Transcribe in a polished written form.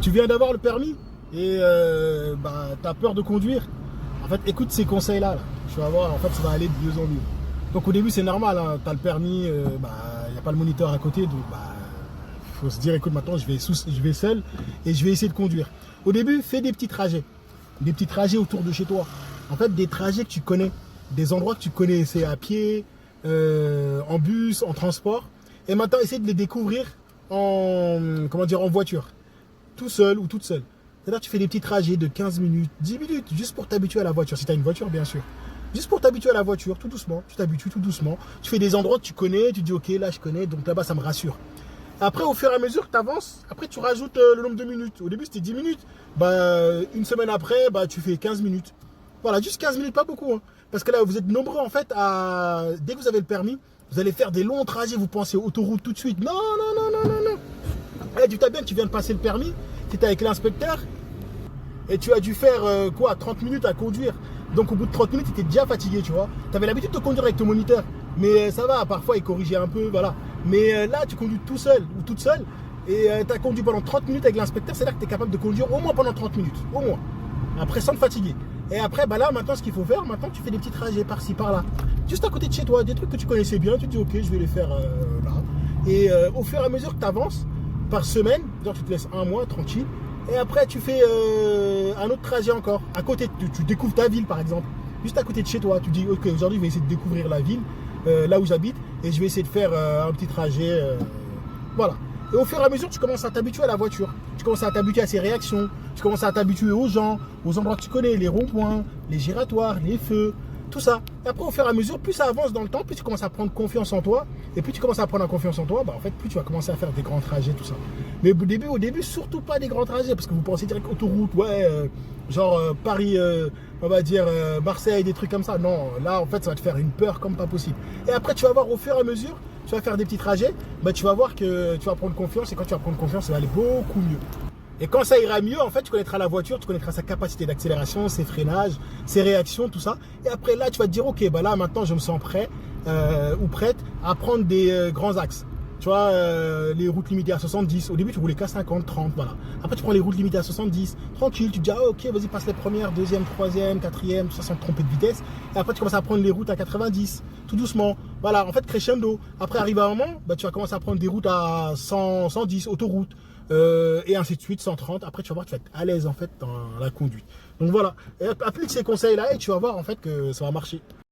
Tu viens d'avoir le permis et tu as peur de conduire. En fait, écoute ces conseils-là. Là. Tu vas voir, en fait, ça va aller de mieux en mieux. Donc au début, c'est normal, hein, tu as le permis, il n'y a pas le moniteur à côté, donc faut se dire, écoute, maintenant, je vais seul et je vais essayer de conduire. Au début, fais des petits trajets autour de chez toi. En fait, des trajets que tu connais, des endroits que tu connais, c'est à pied, en bus, en transport. Et maintenant, essaie de les découvrir en voiture, tout seul ou toute seule. C'est-à-dire tu fais des petits trajets de 15 minutes, 10 minutes, juste pour t'habituer à la voiture, si tu as une voiture, bien sûr. Juste pour t'habituer à la voiture, tout doucement, tu t'habitues tout doucement. Tu fais des endroits que tu connais, tu dis ok, là je connais, donc là-bas ça me rassure. Après, au fur et à mesure que tu avances, après tu rajoutes le nombre de minutes. Au début c'était 10 minutes, une semaine après, tu fais 15 minutes. Voilà, juste 15 minutes, pas beaucoup. Hein. Parce que là, vous êtes nombreux en fait dès que vous avez le permis, vous allez faire des longs trajets, vous pensez autoroute tout de suite. Non, non, non, non, non, non. Eh, dis-toi bien que tu viens de passer le permis, tu étais avec l'inspecteur et tu as dû faire 30 minutes à conduire. Donc au bout de 30 minutes, tu étais déjà fatigué, tu vois. Tu avais l'habitude de conduire avec ton moniteur. Mais ça va, parfois il corrigeait un peu, voilà. Mais là, tu conduis tout seul ou toute seule et tu as conduit pendant 30 minutes avec l'inspecteur, c'est là que tu es capable de conduire au moins pendant 30 minutes. Au moins. Après, sans te fatiguer. Et après, là, maintenant, ce qu'il faut faire, maintenant, tu fais des petits trajets par-ci, par-là. Juste à côté de chez toi, des trucs que tu connaissais bien, tu te dis, ok, je vais les faire là. Et au fur et à mesure que tu avances, par semaine, genre tu te laisses un mois tranquille. Et après, tu fais un autre trajet encore. À côté, tu découvres ta ville, par exemple. Juste à côté de chez toi, tu dis, ok, aujourd'hui, je vais essayer de découvrir la ville, là où j'habite, et je vais essayer de faire un petit trajet. Voilà. Et au fur et à mesure, tu commences à t'habituer à la voiture. Tu commences à t'habituer à ses réactions. Tu commences à t'habituer aux gens, aux endroits que tu connais, les ronds-points, les giratoires, les feux, tout ça. Et après, au fur et à mesure, plus ça avance dans le temps, plus tu commences à prendre confiance en toi. Et plus tu commences à prendre confiance en toi, en fait, plus tu vas commencer à faire des grands trajets, tout ça. Mais au début, surtout pas des grands trajets, parce que vous pensez direct autoroute, Paris, on va dire Marseille, des trucs comme ça. Non, là, en fait, ça va te faire une peur comme pas possible. Et après, tu vas voir au fur et à mesure, tu vas faire des petits trajets, tu vas voir que tu vas prendre confiance. Et quand tu vas prendre confiance, ça va aller beaucoup mieux. Et quand ça ira mieux, en fait, tu connaîtras la voiture, tu connaîtras sa capacité d'accélération, ses freinages, ses réactions, tout ça. Et après, là, tu vas te dire, ok, là, maintenant, je me sens prêt ou prête à prendre des grands axes. Tu vois, les routes limitées à 70. Au début, tu roulais qu'à 50, 30, voilà. Après, tu prends les routes limitées à 70, tranquille. Tu te dis, ah, ok, vas-y, passe les premières, deuxième, troisième, quatrième, tout ça sans te tromper de vitesse. Et après, tu commences à prendre les routes à 90, tout doucement. Voilà, en fait, crescendo. Après, arrive à un moment, tu vas commencer à prendre des routes à 100, 110, autoroute. Et ainsi de suite, 130. Après, tu vas voir, tu vas être à l'aise, en fait, dans la conduite. Donc voilà, et applique ces conseils-là et tu vas voir, en fait, que ça va marcher.